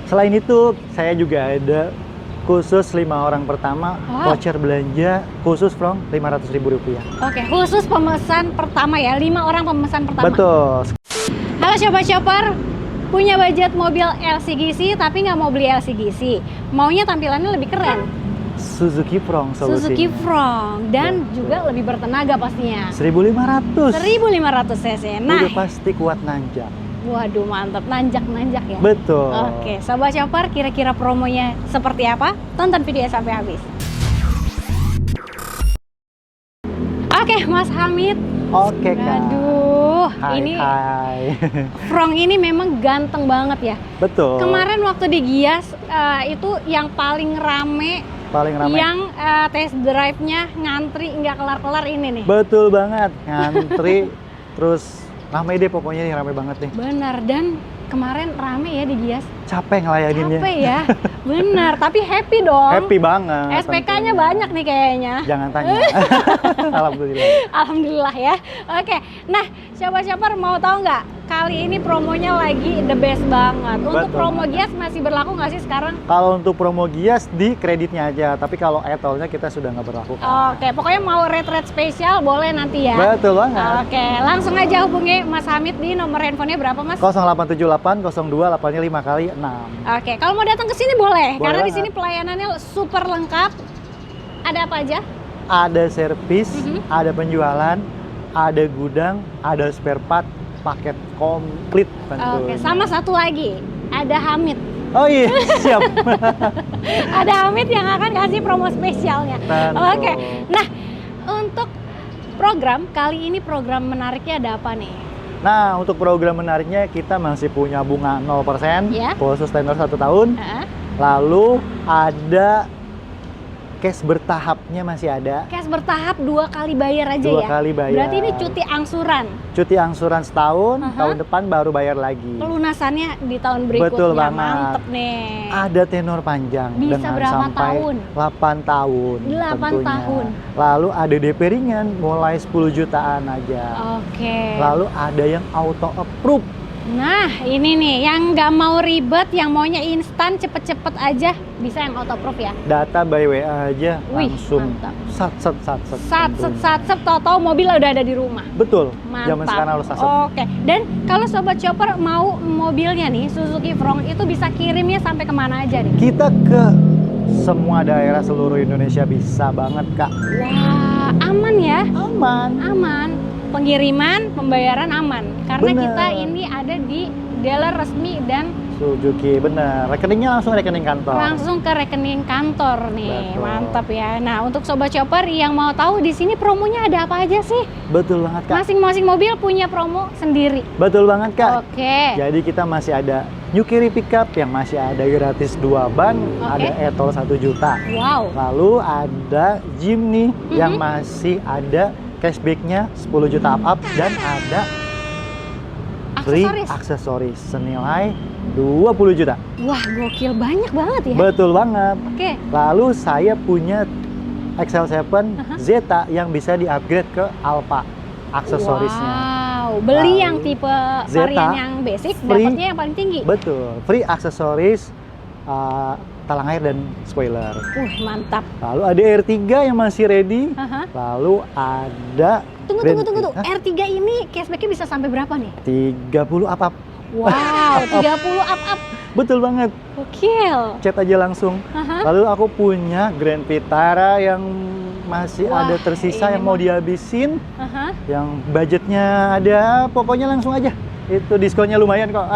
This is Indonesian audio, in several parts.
Selain itu, saya juga ada khusus 5 orang pertama voucher belanja khusus from Rp500.000. Oke, khusus pemesan pertama ya, 5 orang pemesan pertama. Betul. Halo shopper, punya budget mobil LCGC tapi nggak mau beli LCGC, maunya tampilannya lebih keren. Suzuki Frong solusinya. Suzuki Frong dan juga lebih bertenaga pastinya. 1.500. 1.500 cc. Nah, udah pasti kuat nanjak. waduh mantap, nanjak ya. Betul. Oke, sobat shopper, kira-kira promonya seperti apa? Tonton video sampai habis. Oke, Mas Hamid. Oke, Kak. Aduh, Hai. Frong ini memang ganteng banget ya. Betul. Kemarin waktu di Gias itu yang paling rame, yang test drive-nya ngantri nggak kelar-kelar ini nih. Betul banget, ngantri terus rame deh pokoknya nih, rame banget nih. Benar, dan kemarin rame ya di Gias. Capek ngelayaninnya. Capek ya, benar. Tapi happy dong. Happy banget. SPK-nya banyak nih kayaknya. Jangan tanya. Alhamdulillah. Alhamdulillah ya. Oke, nah shopper mau tahu nggak? Kali ini promonya lagi the best banget. Untuk promo Gias masih berlaku nggak sih sekarang? Kalau untuk promo Gias di kreditnya aja, tapi kalau e-tolnya kita sudah nggak berlaku. Oke, pokoknya mau rate spesial boleh nanti ya. Betul banget. Oke, langsung aja hubungi Mas Hamid di nomor handphonenya berapa, Mas? 0878 02 8 5 kali 6. Oke, kalau mau datang ke sini boleh karena di banget. sini pelayanannya super lengkap. Ada apa aja? Ada servis, ada penjualan, ada gudang, ada spare part, paket komplit tentunya. Oke, sama satu lagi, ada Hamid. Oh iya, siap. Ada Hamid yang akan kasih promo spesialnya. Tentu. Oke, nah untuk program kali ini, program menariknya ada apa nih? Nah, untuk program menariknya kita masih punya bunga 0%, khusus tenor 1 tahun. Lalu ada cash bertahapnya masih ada. Cash bertahap 2 kali bayar aja 2 ya? kali bayar. Berarti ini cuti angsuran? Cuti angsuran setahun, tahun depan baru bayar lagi. Pelunasannya di tahun berikutnya. Betul banget. Mantep nih. Ada tenor panjang. Bisa dengan berapa sampai tahun? 8 tahun. 8 tentunya. tahun. Lalu ada DP ringan, mulai 10 jutaan aja. Oke. Lalu ada yang auto approve. Nah, ini nih yang nggak mau ribet, yang maunya instan, cepet-cepet aja, bisa yang auto approve ya. Data by WA aja. Wih, langsung mantap. Sat. Tahu-tahu mobil udah ada di rumah. Betul. Mantap. Zaman sekarang harus sat. Oke. Dan kalau sobat shopper mau mobilnya nih Suzuki Frong itu bisa kirimnya sampai kemana aja nih? Kita ke semua daerah seluruh Indonesia bisa banget, Kak. Wah, aman ya? Aman. Pengiriman, pembayaran aman. Karena Bener. kita ini ada di dealer resmi dan Suzuki, bener. Rekeningnya langsung rekening kantor. langsung ke rekening kantor nih. Betul. Mantap ya. Nah, untuk sobat shopper yang mau tahu di sini promonya ada apa aja sih? Betul banget, Kak. Masing-masing mobil punya promo sendiri. Betul banget, Kak. Oke. Jadi kita masih ada New Carry Pickup yang masih ada gratis 2 ban, ada e-tol 1 juta. Wow. Lalu ada Jimny yang masih ada cashback-nya 10 juta up dan ada free aksesoris senilai 20 juta. Wah, gokil, banyak banget ya. Betul banget. Oke. Lalu saya punya XL7 Zeta yang bisa di-upgrade ke Alpha aksesorisnya. Wow, beli yang tipe Zeta, varian yang basic, dapatnya yang paling tinggi. Betul, free aksesoris, talang air dan spoiler. Mantap. Lalu ada R3 yang masih ready. Lalu ada Tunggu. R3 ini cashbacknya bisa sampai berapa nih? 30 up. Wow, 30 up. Betul banget. Gokil. Chat aja langsung. Lalu aku punya Grand Vitara yang masih ada tersisa yang mau dihabisin. Yang budgetnya ada, pokoknya langsung aja. Itu diskonnya lumayan kok.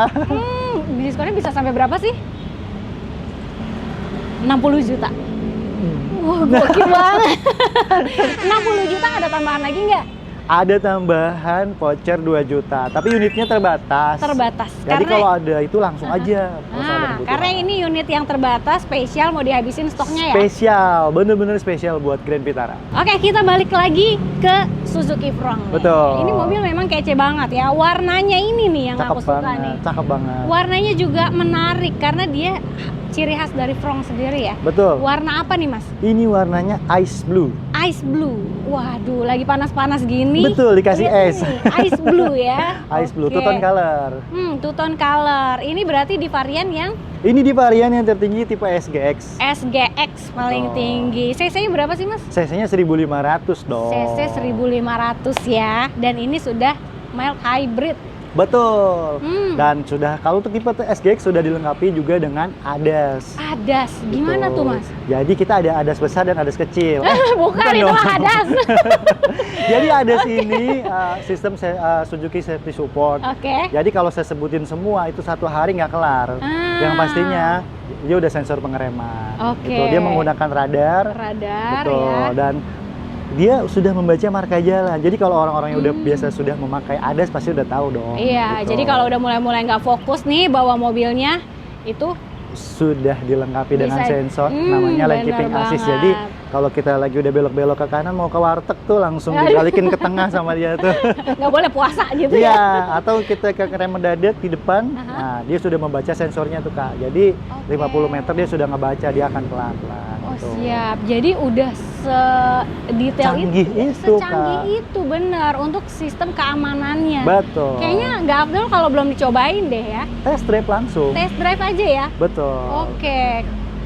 Diskonnya bisa sampai berapa sih? 60 juta. Wah, gokil banget. 60 juta ada tambahan lagi nggak? Ada tambahan voucher 2 juta, tapi unitnya terbatas. Jadi kalau ada itu langsung aja. Karena ini unit yang terbatas, spesial, mau dihabisin stoknya ya? Spesial, bener-bener spesial buat Grand Vitara. Oke, kita balik lagi ke Suzuki Frong. Betul. Ini mobil memang kece banget ya. Warnanya ini nih yang aku suka nih. Cakep banget. Warnanya juga menarik karena dia ciri khas dari Frong sendiri ya. Betul. Warna apa nih, Mas? Ini warnanya ice blue. Ice blue. Waduh, lagi panas-panas gini. Betul, dikasih Lihat es. nih, Ice blue ya. Ice blue, Oke. two-tone color. Two-tone color. Ini berarti di varian yang Ini di varian yang tertinggi tipe SGX. SGX paling Oh. tinggi. CC-nya berapa sih, Mas? CC-nya 1500 dong. CC 1500 ya. Dan ini sudah mild hybrid. Betul. Hmm. Dan sudah kalau untuk tipe SGX sudah dilengkapi juga dengan ADAS. ADAS. Gimana Gitu. tuh, Mas? Jadi kita ada ADAS besar dan ADAS kecil. Bukan, itu dong. mah ADAS. Jadi ADAS ini sistem Suzuki Safety Support. Oke. Jadi kalau saya sebutin semua itu satu hari nggak kelar. Ah. Yang pastinya dia udah sensor pengereman. Oke. Gitu. Dia menggunakan radar. Radar Betul. ya. Dan dia sudah membaca marka jalan. Jadi kalau orang-orang yang udah Hmm. biasa sudah memakai ADAS pasti udah tahu dong. Iya, Gitu. jadi kalau udah mulai-mulai nggak fokus nih bawa mobilnya, itu sudah dilengkapi dengan Bisa. sensor namanya lane Bener keeping assist. banget. Jadi kalau kita lagi udah belok-belok ke kanan mau ke warteg tuh langsung Aduh. dibalikin ke tengah sama dia tuh. nggak boleh puasa gitu ya. Iya, atau kita ke rem mendadak di depan, Aha. nah dia sudah membaca sensornya tuh Kak. Jadi Oke. 50 meter dia sudah ngebaca, dia akan pelan-pelan. Oh gitu. siap, jadi udah sedetail Canggih itu, secanggih Kak. itu benar untuk sistem keamanannya. Betul. Kayaknya nggak afdol kalau belum dicobain deh ya. Test drive langsung. Test drive aja ya. Betul. Oke.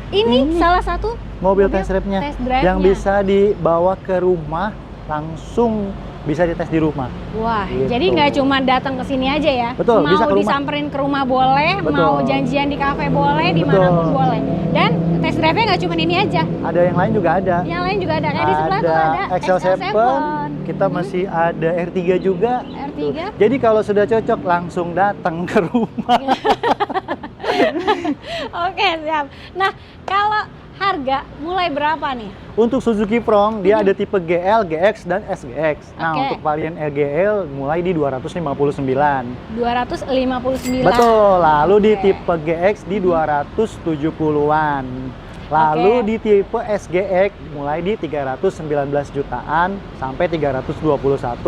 Ini salah satu Mobil test drive-nya test drive-nya. yang bisa dibawa ke rumah langsung bisa dites di rumah. Wah, Gitu. jadi nggak cuma datang ke sini aja ya. Betul, Mau bisa ke rumah. disamperin ke rumah boleh, Betul. mau janjian di kafe boleh, Betul. dimanapun boleh. Dan test drive-nya nggak cuma ini aja. Ada yang lain juga ada. Yang lain juga ada. Kayak di sebelah tuh ada XL7, kita Mhm. masih ada R3 juga. R3. Tuh. Jadi kalau sudah cocok langsung datang ke rumah. Oke, siap. Nah, kalau harga mulai berapa nih? Untuk Suzuki Prong dia ada tipe GL, GX dan SGX. Nah, Oke. untuk varian RGL mulai di 259. 259. Betul. Lalu di Oke. tipe GX di 270-an. Lalu Oke. di tipe SGX mulai di 319 jutaan sampai 321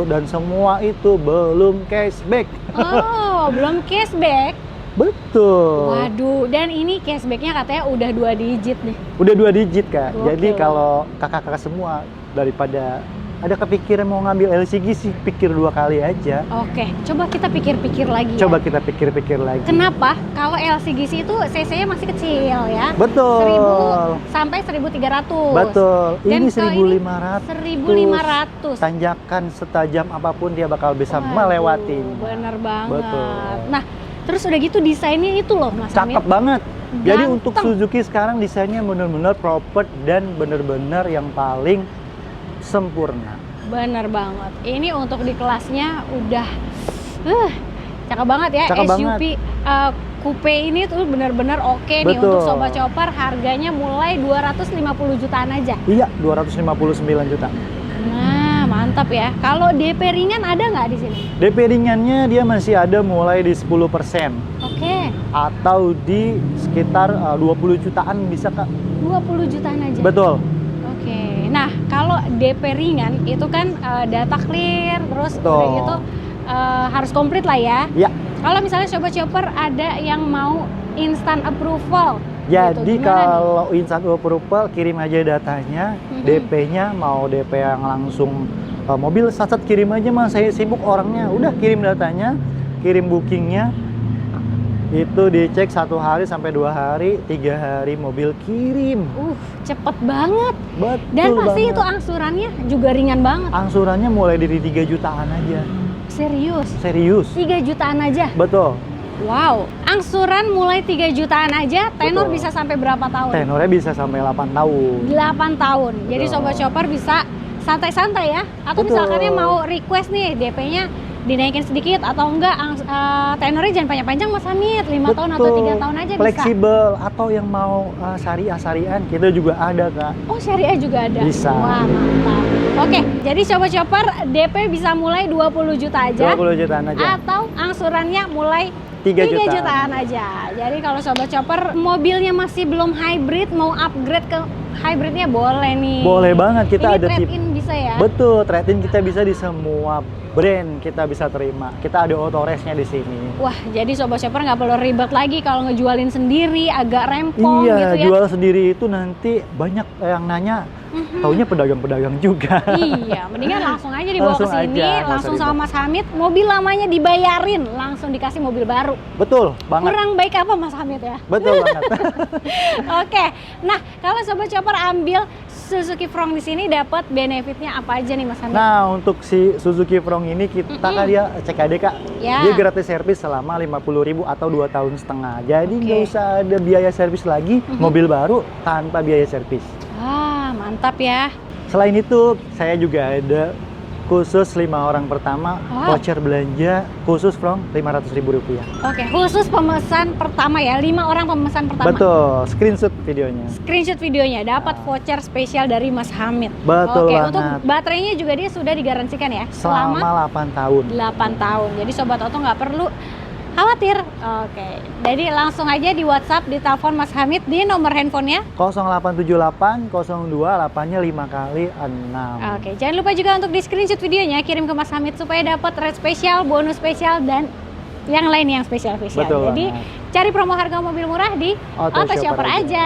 dan semua itu belum cashback. Oh, belum cashback. Betul. Waduh, dan ini cashbacknya katanya udah 2 digit nih. Udah 2 digit Kak. Gokil. Jadi kalau kakak-kakak semua daripada ada kepikiran mau ngambil LCG sih pikir 2 kali aja. Oke, coba kita pikir-pikir lagi ya. Coba kita pikir-pikir lagi. Kenapa? Kalau LCGC itu CC-nya masih kecil ya. Betul. 1000 sampai 1300. Betul. Dan Ini kalau 1500. 1500. Tanjakan setajam apapun dia bakal bisa Waduh, melewatinya. Bener banget. Betul. Nah, terus udah gitu desainnya itu loh Mas Cakep Hamid. banget. Jadi untuk Ganteng. Suzuki sekarang desainnya bener-bener proper dan bener-bener yang paling sempurna. Bener banget. Ini untuk di kelasnya udah cakep banget ya. Cakep SUV coupe ini tuh bener-bener oke nih Betul. untuk Sobat Chopper, harganya mulai 250 jutaan aja. Iya, 259 juta. Nah, mantap ya. Kalau DP ringan ada nggak di sini? DP ringannya dia masih ada mulai di 10% Oke, atau di sekitar 20 jutaan bisa Kak. 20 jutaan aja. Betul. Oke. Nah, kalau DP ringan itu kan data clear, terus Betul. udah gitu harus komplit lah ya. Ya. Kalau misalnya Sobat Chopper ada yang mau instant approval, Jadi gitu, gimana nih? kalau instant approval kirim aja datanya, Mhm. DP-nya mau DP yang langsung mobil sat kirim aja Mas, saya sibuk orangnya. Udah kirim datanya, kirim bookingnya. Itu dicek 1 hari sampai 2 hari, 3 hari mobil kirim. Cepet banget. Betul Dan pasti banget. itu angsurannya juga ringan banget. Angsurannya mulai dari 3 jutaan aja. Serius. Serius. 3 jutaan aja. Betul. Wow. Angsuran mulai 3 jutaan aja, tenor Betul. bisa sampai berapa tahun? Tenornya bisa sampai 8 tahun. 8 tahun. Jadi Betul. Sobat Chopper bisa santai-santai ya. Atau Betul. misalkannya mau request nih DP-nya dinaikin sedikit atau enggak tenornya jangan panjang-panjang Mas Hamid, 5 tahun atau 3 tahun aja bisa. Fleksibel atau yang mau syariah-syarian kita juga ada Kak. Oh, syariah juga ada. Bisa. Wah, mantap. Oke, jadi Sobat Chopper DP bisa mulai 20 juta aja 20 jutaan aja. atau angsurannya mulai 3 3 jutaan. jutaan aja. Jadi kalau Sobat Chopper mobilnya masih belum hybrid, mau upgrade ke hybridnya boleh nih. Boleh banget, kita Ini ada tip. trade-in bisa ya? Betul, trade-in kita bisa di semua brand kita bisa terima. Kita ada auto-race-nya di sini. Wah, jadi Sobat Chopper nggak perlu ribet lagi kalau ngejualin sendiri, agak rempong Iya, gitu ya. jual sendiri itu nanti banyak yang nanya, Taunya pedagang-pedagang juga. Iya, mendingan langsung aja dibawa ke Langsung sini, aja, nggak langsung usah sama Mas Hamid, mobil lamanya dibayarin, langsung dikasih mobil baru. Betul banget. Kurang baik apa Mas Hamid ya? Betul banget. Oke, nah kalau Sobat Chopper ambil Suzuki Front di sini dapat benefitnya apa aja nih Mas Hamid? Nah, untuk si Suzuki Front ini kita kan dia CKD Kak. Ya. Dia gratis servis selama 50.000 atau 2 tahun setengah. Jadi Oke. nggak usah ada biaya servis lagi, mobil baru tanpa biaya servis. Ah, mantap ya. Selain itu, saya juga ada khusus 5 orang pertama Wow. voucher belanja khusus Front Rp500.000. Oke, khusus pemesan pertama ya, 5 orang pemesan pertama. Betul, screenshot videonya. Screenshot videonya dapat voucher spesial dari Mas Hamid. Betul Oke, banget. untuk baterainya juga dia sudah digaransikan ya Selama 8 tahun. 8 tahun. Jadi Sobat Oto nggak perlu khawatir. Oke, jadi langsung aja di WhatsApp, di telepon Mas Hamid di nomor handphonenya. 0878 02 8-nya 5 kali 6. Oke, jangan lupa juga untuk di screenshot videonya, kirim ke Mas Hamid supaya dapat rate spesial, bonus spesial, dan yang lain yang spesial-spesial. Betul Jadi banget. cari promo harga mobil murah di Auto Auto Shopper Shopper aja. aja.